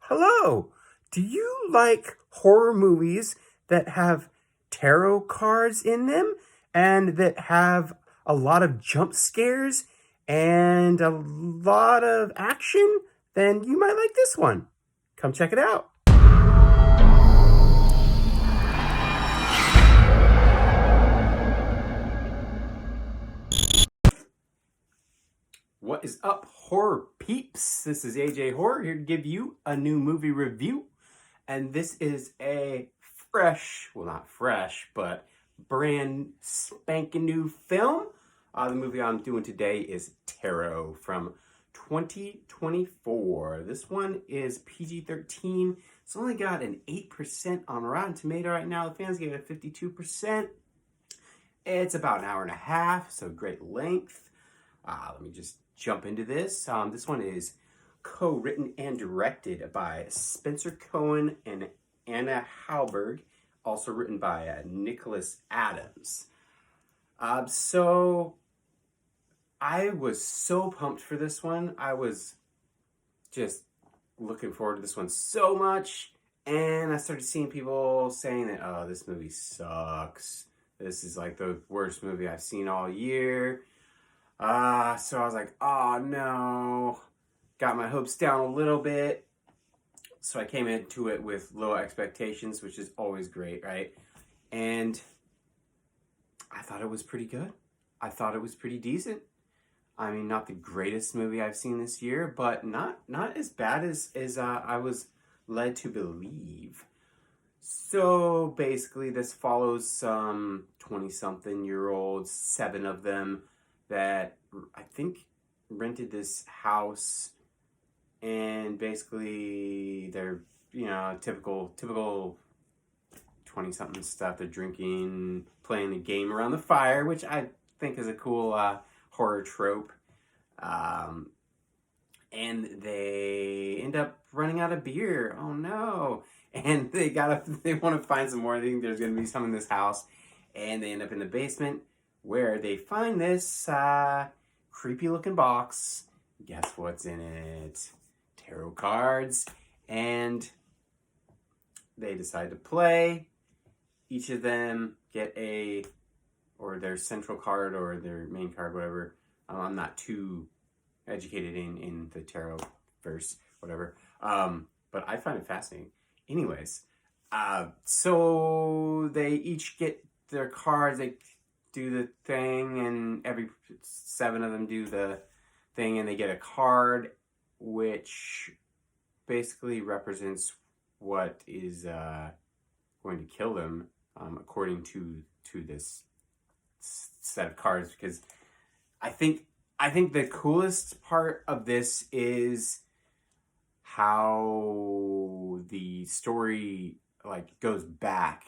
Hello. Do you like horror movies that have tarot cards in them and that have a lot of jump scares and a lot of action? Then you might like this one. Come check it out. What is up, horror peeps? This is AJ Horror here to give you a new movie review. And this is a fresh, well, not fresh, but brand spanking new film. The movie I'm doing today is Tarot from 2024. This one is PG-13. It's only got an 8% on Rotten Tomato right now. The fans gave it a 52%. It's about an hour and a half, so great length. Let me just jump into this. This one is co-written and directed by Spencer Cohen and Anna Halberg, also written by Nicholas Adams. So I was so pumped for this one. I was just looking forward to this one so much, and I started seeing people saying that, oh, this movie sucks. This is like the worst movie I've seen all year. So I was like, oh no. Got my hopes down a little bit. So I came into it with low expectations, which is always great, right? And I thought it was pretty good. I thought it was pretty decent. I mean, not the greatest movie I've seen this year, but not as bad as I was led to believe. So basically, this follows some 20-something-year-olds, 7 of them, that I think rented this house, and basically they're, typical 20-something stuff. They're drinking, playing a game around the fire, which I think is a cool horror trope. And they end up running out of beer. Oh no. And they want to find some more. They think there's going to be some in this house. And they end up in the basement where they find this creepy looking box. Guess what's in it? Tarot cards. And they decide to play. Each of them get or their central card or their main card, whatever. I'm not too educated in the tarot verse, whatever. But I find it fascinating. Anyways, so they each get their cards, they do the thing, and every 7 of them do the thing, and they get a card, which basically represents what is going to kill them, according to this set of cards. Because I think the coolest part of this is how the story goes back.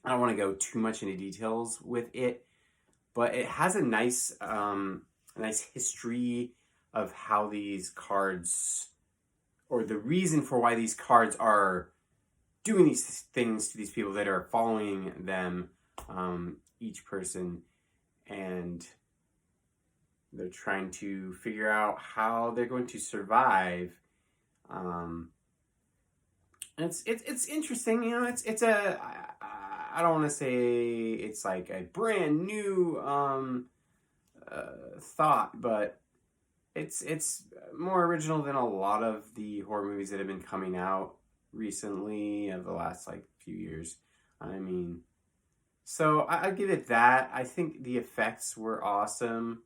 I don't want to go too much into details with it, but it has a nice history of how these cards, or the reason for why these cards are doing these things to these people that are following them, each person, and they're trying to figure out how they're going to survive. It's interesting, It's I don't want to say it's like a brand new thought, but it's more original than a lot of the horror movies that have been coming out recently of the last few years. I mean, so I give it that. I think the effects were awesome.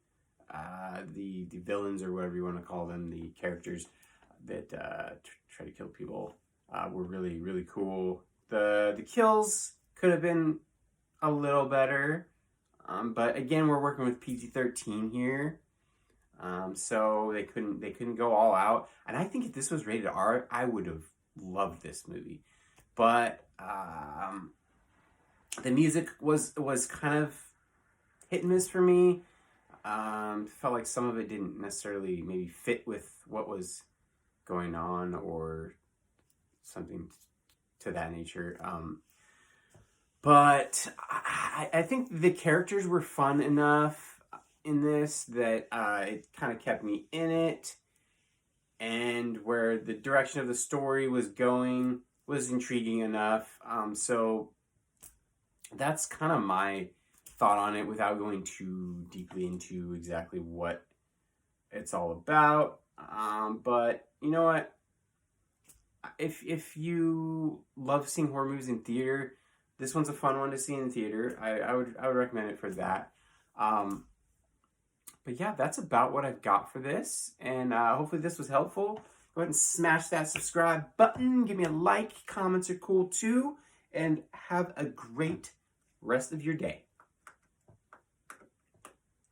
The villains, or whatever you want to call them, the characters that try to kill people, were really, really cool. The kills could have been a little better, but again, we're working with PG-13 here, so they couldn't go all out. And I think if this was rated R, I would have loved this movie, but the music was kind of hit and miss for me. Felt like some of it didn't necessarily maybe fit with what was going on, or something to that nature. But I think the characters were fun enough in this that it kind of kept me in it. and where the direction of the story was going was intriguing enough. So that's kind of my thought on it without going too deeply into exactly what it's all about. But you know what? If you love seeing horror movies in theater, this one's a fun one to see in the theater. I would recommend it for that. Um, but yeah, that's about what I've got for this, and hopefully this was helpful. Go ahead and smash that subscribe button. Give me a like. Comments are cool too, and have a great rest of your day.